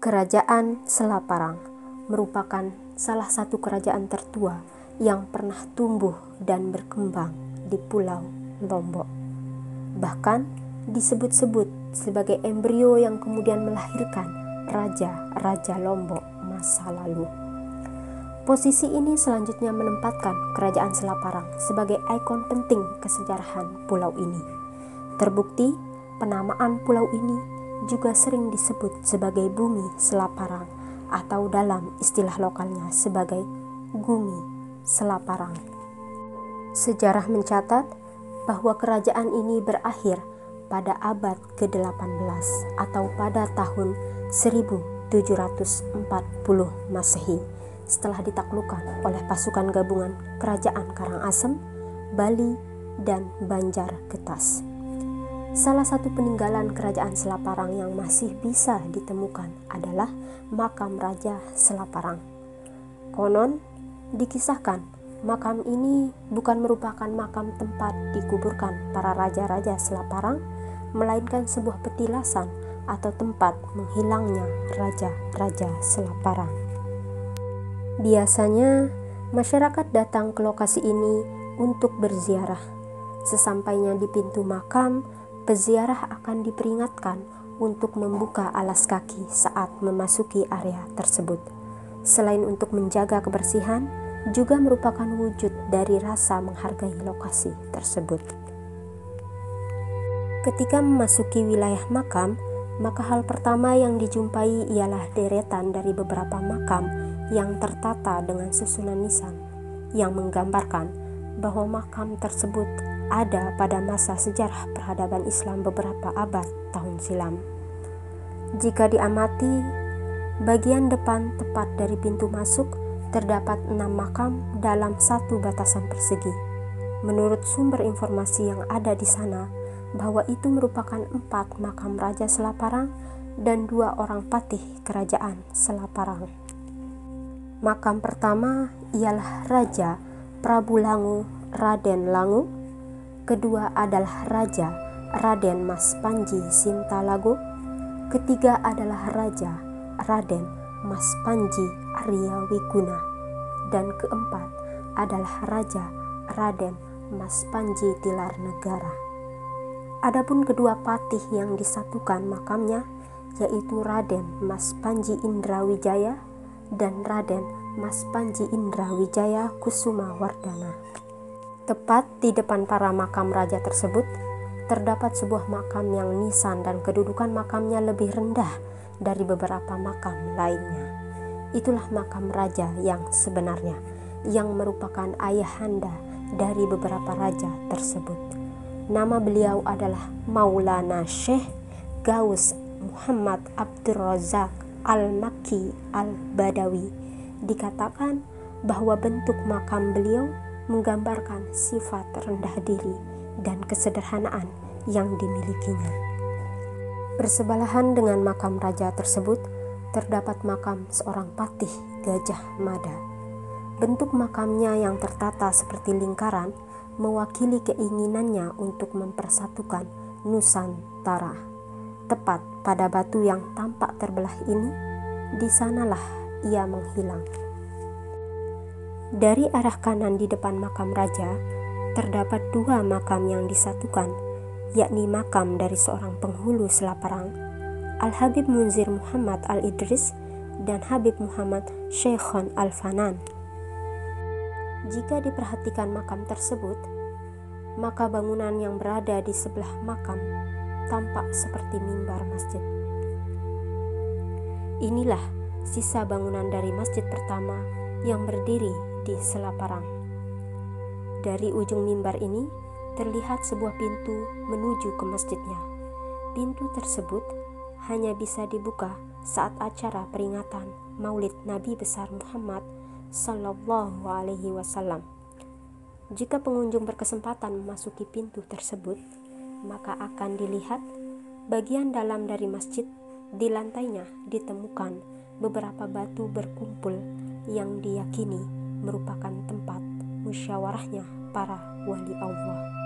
Kerajaan Selaparang merupakan salah satu kerajaan tertua yang pernah tumbuh dan berkembang di Pulau Lombok. Bahkan disebut-sebut sebagai embrio yang kemudian melahirkan Raja-Raja Lombok masa lalu. Posisi ini selanjutnya menempatkan Kerajaan Selaparang sebagai ikon penting kesejarahan pulau ini. Terbukti penamaan pulau ini juga sering disebut sebagai Bumi Selaparang atau dalam istilah lokalnya sebagai Gumi Selaparang. Sejarah mencatat bahwa kerajaan ini berakhir pada abad ke-18 atau pada tahun 1740 Masehi setelah ditaklukkan oleh pasukan gabungan Kerajaan Karangasem, Bali, dan Banjargetas. Salah satu peninggalan Kerajaan Selaparang yang masih bisa ditemukan adalah makam Raja Selaparang. Konon dikisahkan makam ini bukan merupakan makam tempat dikuburkan para raja-raja Selaparang, melainkan sebuah petilasan atau tempat menghilangnya raja-raja Selaparang. Biasanya masyarakat datang ke lokasi ini untuk berziarah. Sesampainya di pintu makam, peziarah akan diperingatkan untuk membuka alas kaki saat memasuki area tersebut. Selain untuk menjaga kebersihan, juga merupakan wujud dari rasa menghargai lokasi tersebut. Ketika memasuki wilayah makam, maka hal pertama yang dijumpai ialah deretan dari beberapa makam yang tertata dengan susunan nisan yang menggambarkan bahwa makam tersebut ada pada masa sejarah peradaban Islam beberapa abad tahun silam. Jika diamati, bagian depan tepat dari pintu masuk terdapat 6 makam dalam satu batasan persegi. Menurut sumber informasi yang ada di sana, bahwa itu merupakan 4 makam Raja Selaparang dan 2 orang patih Kerajaan Selaparang. Makam pertama ialah Raja Prabu Langu Raden Langu, kedua adalah Raja Raden Mas Panji Sintalago, ketiga adalah Raja Raden Mas Panji Arya Wiguna, dan keempat adalah Raja Raden Mas Panji Tilar Negara. Adapun kedua patih yang disatukan makamnya yaitu Raden Mas Panji Indrawijaya dan Raden Mas Panji Indrawijaya Kusuma Wardana. Tepat di depan para makam raja tersebut terdapat sebuah makam yang nisan dan kedudukan makamnya lebih rendah dari beberapa makam lainnya. Itulah makam raja yang sebenarnya, yang merupakan ayahanda dari beberapa raja tersebut. Nama beliau adalah Maulana Syekh Gaus Muhammad Abdur Razak Al-Makki Al-Badawi. Dikatakan bahwa bentuk makam beliau menggambarkan sifat rendah diri dan kesederhanaan yang dimilikinya. Bersebelahan dengan makam raja tersebut terdapat makam seorang patih Gajah Mada. Bentuk makamnya yang tertata seperti lingkaran mewakili keinginannya untuk mempersatukan Nusantara. Tepat pada batu yang tampak terbelah ini, di sanalah ia menghilang. Dari arah kanan di depan makam raja, terdapat 2 makam yang disatukan, yakni makam dari seorang penghulu Selaparang, Al-Habib Munzir Muhammad Al-Idris dan Habib Muhammad Syekhon Al-Fanan. Jika diperhatikan makam tersebut, maka bangunan yang berada di sebelah makam tampak seperti mimbar masjid. Inilah sisa bangunan dari masjid pertama yang berdiri di Selaparang. Dari ujung mimbar ini terlihat sebuah pintu menuju ke masjidnya. Pintu tersebut hanya bisa dibuka saat acara peringatan Maulid Nabi besar Muhammad Sallallahu Alaihi Wasallam. Jika pengunjung berkesempatan memasuki pintu tersebut, maka akan dilihat bagian dalam dari masjid. Di lantainya ditemukan beberapa batu berkumpul yang diyakini merupakan tempat musyawarahnya para wali Allah.